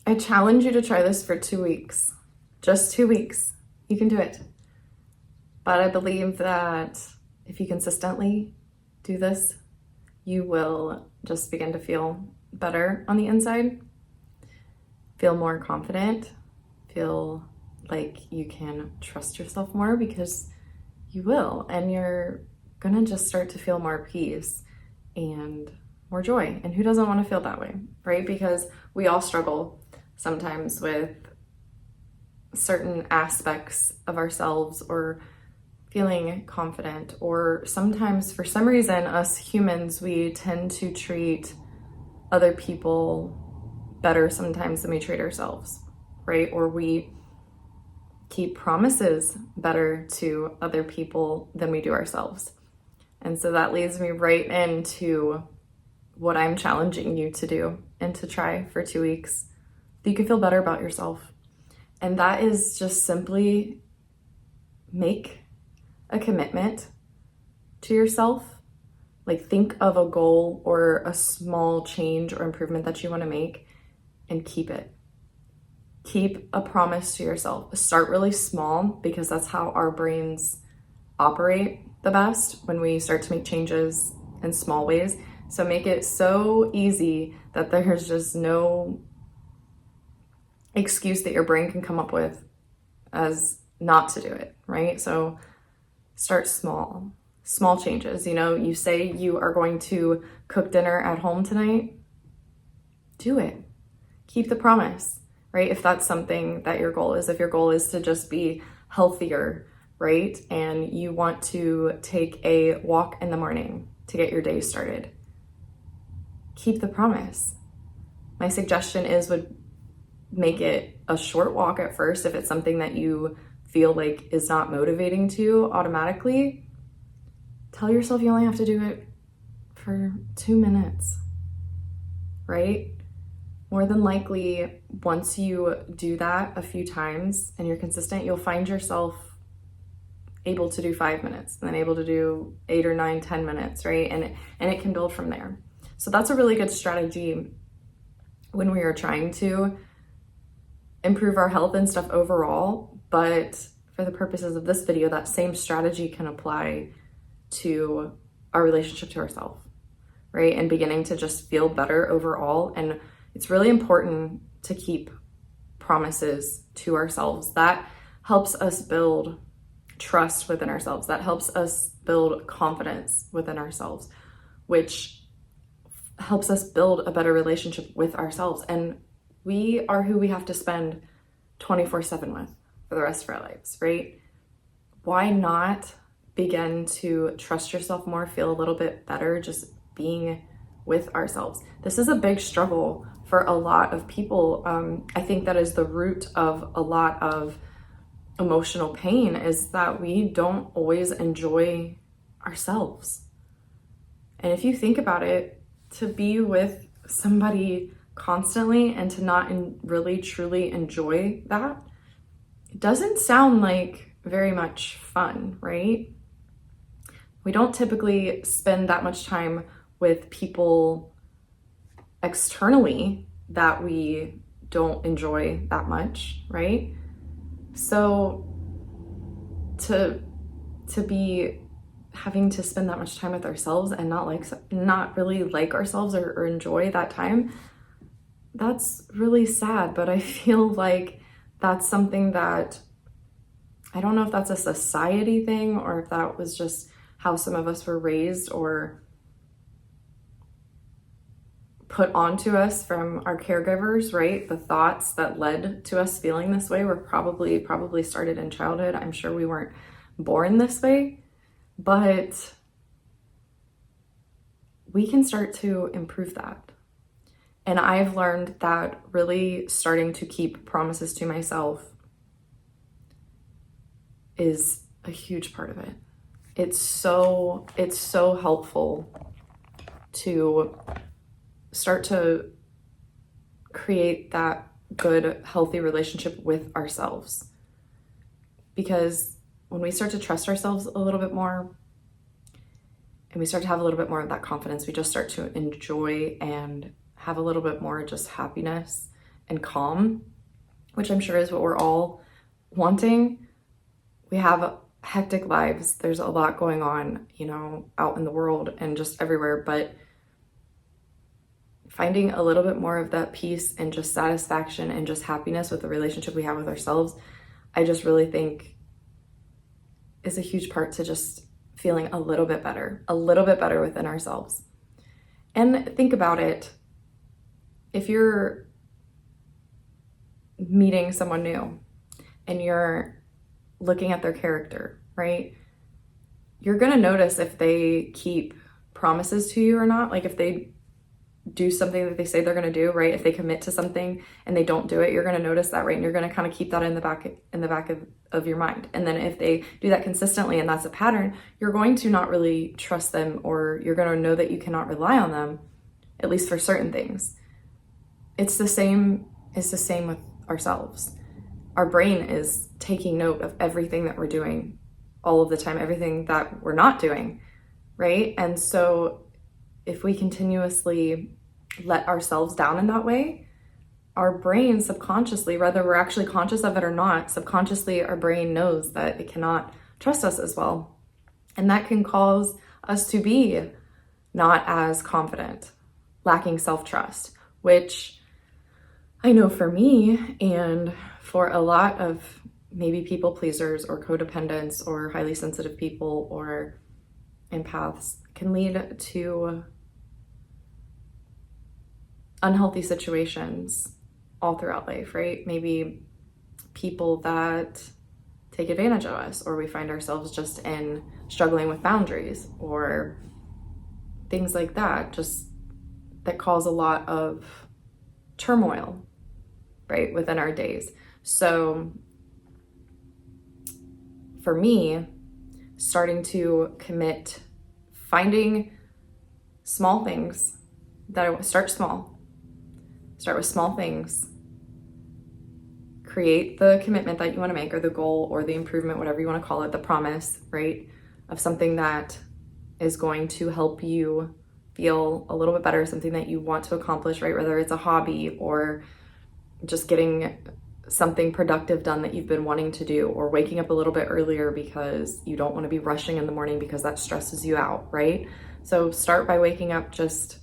I challenge you to try this for 2 weeks. Just 2 weeks. You can do it. But I believe that if you consistently do this, you will just begin to feel better on the inside, feel more confident, feel like you can trust yourself more, because you will, and you're gonna just start to feel more peace and more joy. And who doesn't want to feel that way, right? Because we all struggle sometimes with certain aspects of ourselves, or feeling confident, or sometimes for some reason us humans, we tend to treat other people better sometimes than we treat ourselves, right? Or we keep promises better to other people than we do ourselves. And so that leads me right into what I'm challenging you to do and to try for 2 weeks, that you can feel better about yourself. And that is just simply make a commitment to yourself. Like, think of a goal or a small change or improvement that you want to make and keep it. Keep a promise to yourself. Start really small, because that's how our brains operate the best, when we start to make changes in small ways. So make it so easy that there's just no excuse that your brain can come up with as not to do it, right? So start small. Small changes. You say you are going to cook dinner at home tonight. Do it. Keep the promise, right? If that's something that your goal is. If your goal is to just be healthier, right? And you want to take a walk in the morning to get your day started, keep the promise. My suggestion would make it a short walk at first. If it's something that you feel like is not motivating to you automatically, tell yourself you only have to do it for 2 minutes, right? More than likely, once you do that a few times and you're consistent, you'll find yourself able to do 5 minutes, and then able to do 8 or 9, 10 minutes, right? And it can build from there. So that's a really good strategy when we are trying to improve our health and stuff overall. But for the purposes of this video, that same strategy can apply to our relationship to ourselves, right? And beginning to just feel better overall. And it's really important to keep promises to ourselves. That helps us build trust within ourselves. That helps us build confidence within ourselves, which helps us build a better relationship with ourselves. And we are who we have to spend 24/7 with for the rest of our lives, right? Why not begin to trust yourself more, feel a little bit better just being with ourselves? This is a big struggle for a lot of people. I think that is the root of a lot of emotional pain, is that we don't always enjoy ourselves. And if you think about it, to be with somebody constantly and to not really truly enjoy that, it doesn't sound like very much fun, right? We don't typically spend that much time with people externally that we don't enjoy that much, right? So to be having to spend that much time with ourselves and not really like ourselves or enjoy that time, that's really sad. But I feel like that's something that, I don't know if that's a society thing, or if that was just how some of us were raised or put onto us from our caregivers, right? The thoughts that led to us feeling this way were probably started in childhood. I'm sure we weren't born this way, but we can start to improve that. And I've learned that really starting to keep promises to myself is a huge part of it. It's so helpful to start to create that good, healthy relationship with ourselves. Because when we start to trust ourselves a little bit more, and we start to have a little bit more of that confidence, we just start to enjoy and have a little bit more just happiness and calm, which I'm sure is what we're all wanting. We have hectic lives. There's a lot going on, you know, out in the world and just everywhere, but finding a little bit more of that peace and just satisfaction and just happiness with the relationship we have with ourselves, I just really think is a huge part to just feeling a little bit better within ourselves. And think about it. If you're meeting someone new and you're looking at their character, right? You're going to notice if they keep promises to you or not. Like if they do something that they say they're going to do, right? If they commit to something and they don't do it, you're going to notice that, right? And you're going to kind of keep that in the back of your mind. And then if they do that consistently and that's a pattern, you're going to not really trust them, or you're going to know that you cannot rely on them, at least for certain things. It's the same with ourselves. Our brain is taking note of everything that we're doing all of the time, everything that we're not doing, right? And so if we continuously let ourselves down in that way, our brain subconsciously, whether we're actually conscious of it or not, subconsciously our brain knows that it cannot trust us as well. And that can cause us to be not as confident, lacking self-trust, which I know for me and for a lot of maybe people pleasers or codependents or highly sensitive people or empaths can lead to unhealthy situations all throughout life, right? Maybe people that take advantage of us, or we find ourselves just in struggling with boundaries or things like that, just that cause a lot of turmoil, right, within our days. So for me, starting to commit, finding small things that I start with small things, create the commitment that you want to make, or the goal or the improvement, whatever you want to call it, the promise, right, of something that is going to help you feel a little bit better, something that you want to accomplish, right, whether it's a hobby or just getting something productive done that you've been wanting to do, or waking up a little bit earlier because you don't want to be rushing in the morning because that stresses you out, right? So start by waking up just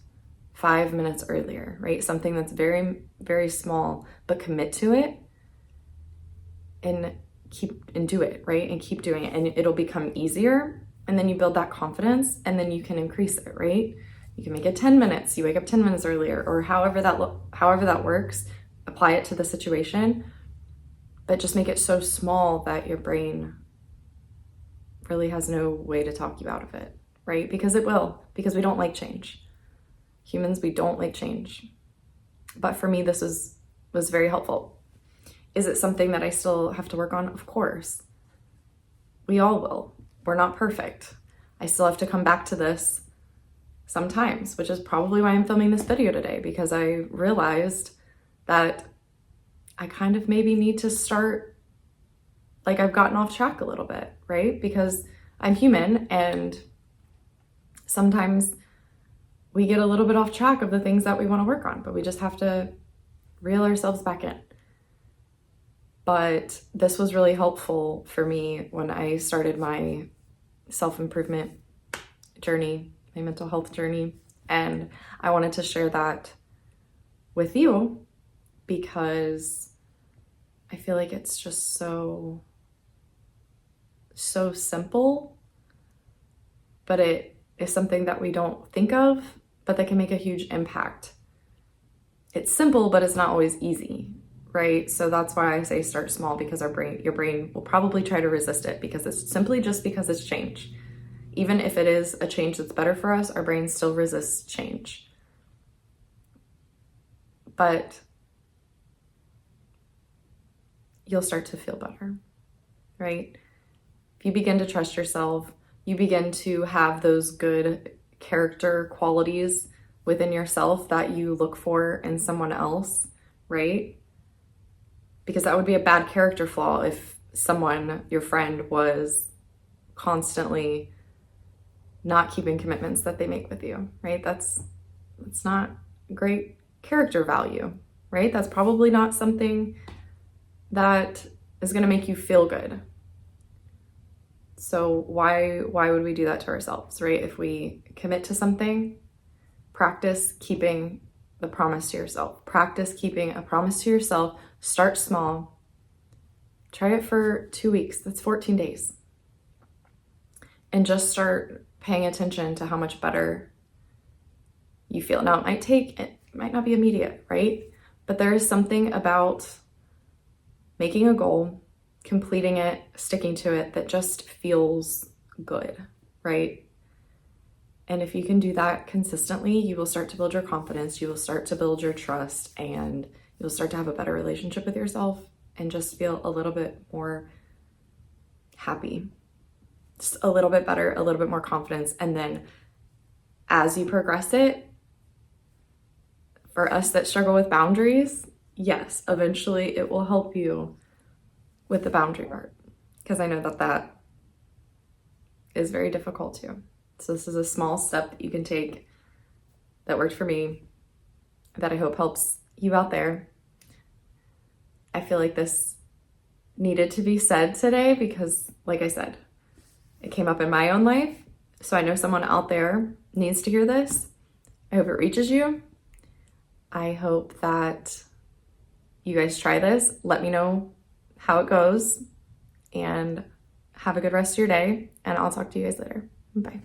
5 minutes earlier, right? Something that's very, very small, but commit to it and do it, right? And keep doing it, and it'll become easier. And then you build that confidence, and then you can increase it, right? You can make it 10 minutes. You wake up 10 minutes earlier, or however that works. Apply it to the situation, but just make it so small that your brain really has no way to talk you out of it, right? Because it will, because we don't like change. Humans, we don't like change. But for me, this was very helpful. Is it something that I still have to work on? Of course. We all will. We're not perfect. I still have to come back to this sometimes, which is probably why I'm filming this video today, because I realized that I kind of maybe need to start, like I've gotten off track a little bit, right? Because I'm human, and sometimes we get a little bit off track of the things that we want to work on, but we just have to reel ourselves back in. But this was really helpful for me when I started my self-improvement journey, my mental health journey, and I wanted to share that with you because I feel like it's just so simple, but it is something that we don't think of, but that can make a huge impact. It's simple, but it's not always easy, right? So that's why I say start small, because your brain will probably try to resist it, because it's simply just because it's change. Even if it is a change that's better for us, our brain still resists change. But you'll start to feel better, right? If you begin to trust yourself, you begin to have those good character qualities within yourself that you look for in someone else, right? Because that would be a bad character flaw if someone, your friend, was constantly not keeping commitments that they make with you, right? That's not great character value, right? That's probably not something that is going to make you feel good. So why would we do that to ourselves, right? If we commit to something, practice keeping the promise to yourself. Practice keeping a promise to yourself. Start small. Try it for 2 weeks. That's 14 days. And just start paying attention to how much better you feel. Now, it might not be immediate, right? But there is something about making a goal, completing it, sticking to it, that just feels good, right? And if you can do that consistently, you will start to build your confidence, you will start to build your trust, and you'll start to have a better relationship with yourself and just feel a little bit more happy, just a little bit better, a little bit more confidence. And then as you progress it, for us that struggle with boundaries, yes, eventually it will help you with the boundary part, because I know that is very difficult too. So this is a small step that you can take that worked for me, that I hope helps you out there. I feel like this needed to be said today because, like I said, it came up in my own life. So I know someone out there needs to hear this. I hope it reaches you. I hope that you guys try this. Let me know how it goes, and have a good rest of your day. And I'll talk to you guys later. Bye.